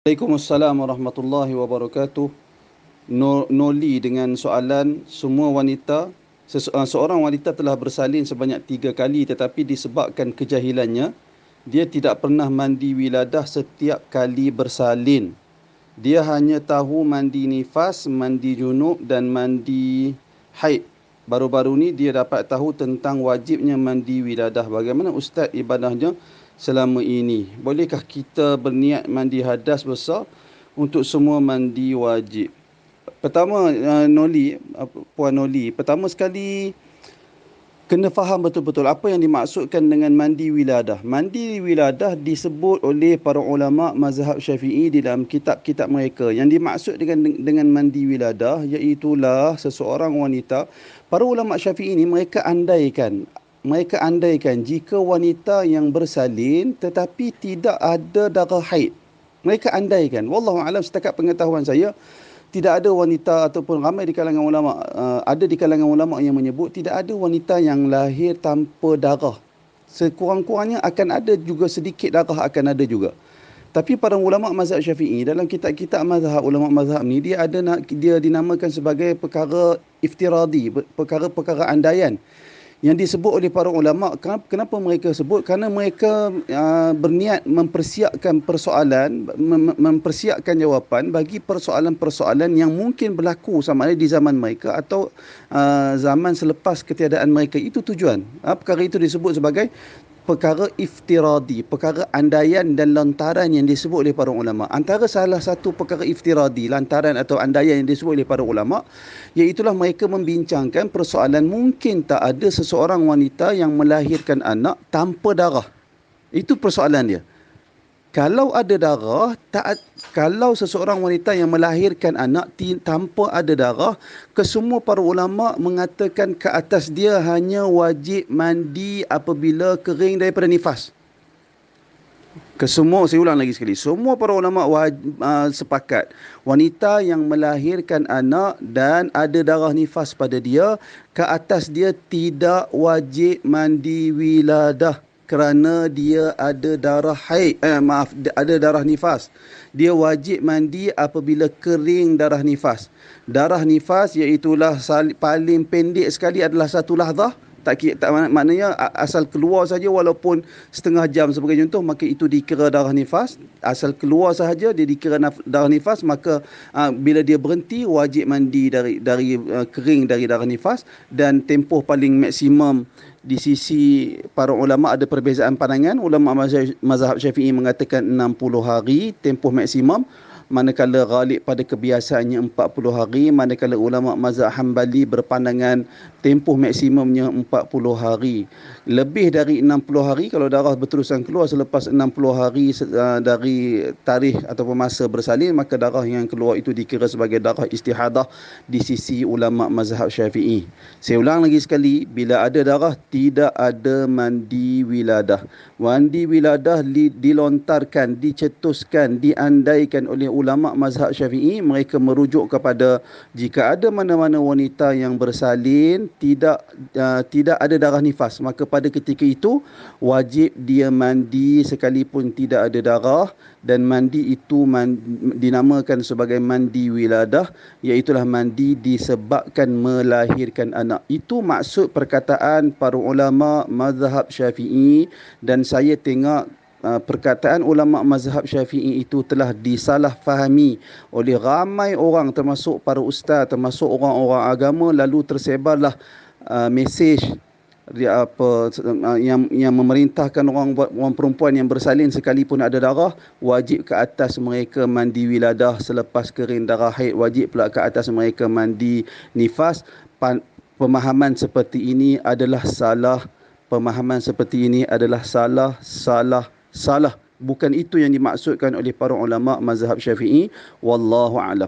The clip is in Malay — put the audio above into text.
Waalaikumsalam warahmatullahi wabarakatuh. Noli dengan soalan semua wanita, seorang wanita telah bersalin sebanyak 3 kali tetapi disebabkan kejahilannya, dia tidak pernah mandi wiladah setiap kali bersalin. Dia hanya tahu mandi nifas, mandi junub dan mandi haid. Baru-baru ni dia dapat tahu tentang wajibnya mandi wiladah. Bagaimana Ustaz ibadahnya selama ini? Bolehkah kita berniat mandi hadas besar untuk semua mandi wajib? Pertama, Puan Noli, pertama sekali kena faham betul-betul apa yang dimaksudkan dengan mandi wiladah. Mandi wiladah disebut oleh para ulama mazhab Syafi'i di dalam kitab-kitab mereka. Yang dimaksud dengan mandi wiladah iaitulah seseorang wanita. Para ulama Syafi'i ini mereka andaikan jika wanita yang bersalin tetapi tidak ada darah haid. Mereka andaikan, wallahu alam, setakat pengetahuan saya, tidak ada wanita ataupun ramai di kalangan ulama, ada di kalangan ulama yang menyebut tidak ada wanita yang lahir tanpa darah. Sekurang-kurangnya akan ada juga sedikit darah, akan ada juga. Tapi para ulama mazhab Syafi'i dalam kitab-kitab mazhab, ulama mazhab ni dia dinamakan sebagai perkara iftiradi, perkara-perkara andaian yang disebut oleh para ulama. Kenapa mereka sebut? Kerana mereka berniat mempersiapkan persoalan, mempersiapkan jawapan bagi persoalan-persoalan yang mungkin berlaku sama ada di zaman mereka atau zaman selepas ketiadaan mereka. Itu tujuan. Perkara itu disebut sebagai perkara iftiradi, perkara andaian dan lantaran yang disebut oleh para ulama. Antara salah satu perkara iftiradi, lantaran atau andaian yang disebut oleh para ulama, iaitulah mereka membincangkan persoalan mungkin tak ada seseorang wanita yang melahirkan anak tanpa darah. Itu persoalan dia. Kalau ada darah, kalau seseorang wanita yang melahirkan anak tanpa ada darah, kesemua para ulama mengatakan ke atas dia hanya wajib mandi apabila kering daripada nifas. Saya ulang lagi sekali, semua para ulama sepakat wanita yang melahirkan anak dan ada darah nifas pada dia, ke atas dia tidak wajib mandi wiladah kerana dia ada darah haid, ada darah nifas. Dia wajib mandi apabila kering darah nifas. Darah nifas iaitulah paling pendek sekali adalah satu lahzah. Maknanya asal keluar saja walaupun setengah jam sebagai contoh, maka itu dikira darah nifas. Asal keluar sahaja dia dikira darah nifas, maka bila dia berhenti wajib mandi dari kering dari darah nifas. Dan tempoh paling maksimum di sisi para ulama ada perbezaan pandangan. Ulama mazhab Syafi'i mengatakan 60 hari tempoh maksimum, manakala ghalib pada kebiasaannya 40 hari, manakala ulama mazhab Hambali berpandangan tempoh maksimumnya 40 hari. Lebih dari 60 hari kalau darah berterusan keluar selepas 60 hari dari tarikh ataupun masa bersalin, maka darah yang keluar itu dikira sebagai darah istihadah di sisi ulama mazhab Syafi'i. Saya ulang lagi sekali, bila ada darah tidak ada mandi wiladah. Mandi wiladah dilontarkan, dicetuskan, diandaikan oleh ulama mazhab Syafi'i. Mereka merujuk kepada jika ada mana-mana wanita yang bersalin tidak ada darah nifas, maka pada ketika itu wajib dia mandi sekalipun tidak ada darah. Dan mandi itu dinamakan sebagai mandi wiladah, iaitulah mandi disebabkan melahirkan anak. Itu maksud perkataan para ulama mazhab Syafi'i. Dan saya tengok perkataan ulama mazhab Syafi'i itu telah disalah fahami oleh ramai orang, termasuk para ustaz, termasuk orang-orang agama. Lalu tersebarlah mesej yang memerintahkan orang perempuan yang bersalin sekalipun ada darah, wajib ke atas mereka mandi wiladah selepas kering darah haid, wajib pula ke atas mereka mandi nifas. Pemahaman seperti ini adalah salah. Salah. Bukan itu yang dimaksudkan oleh para ulama mazhab Syafi'i. Wallahu a'lam.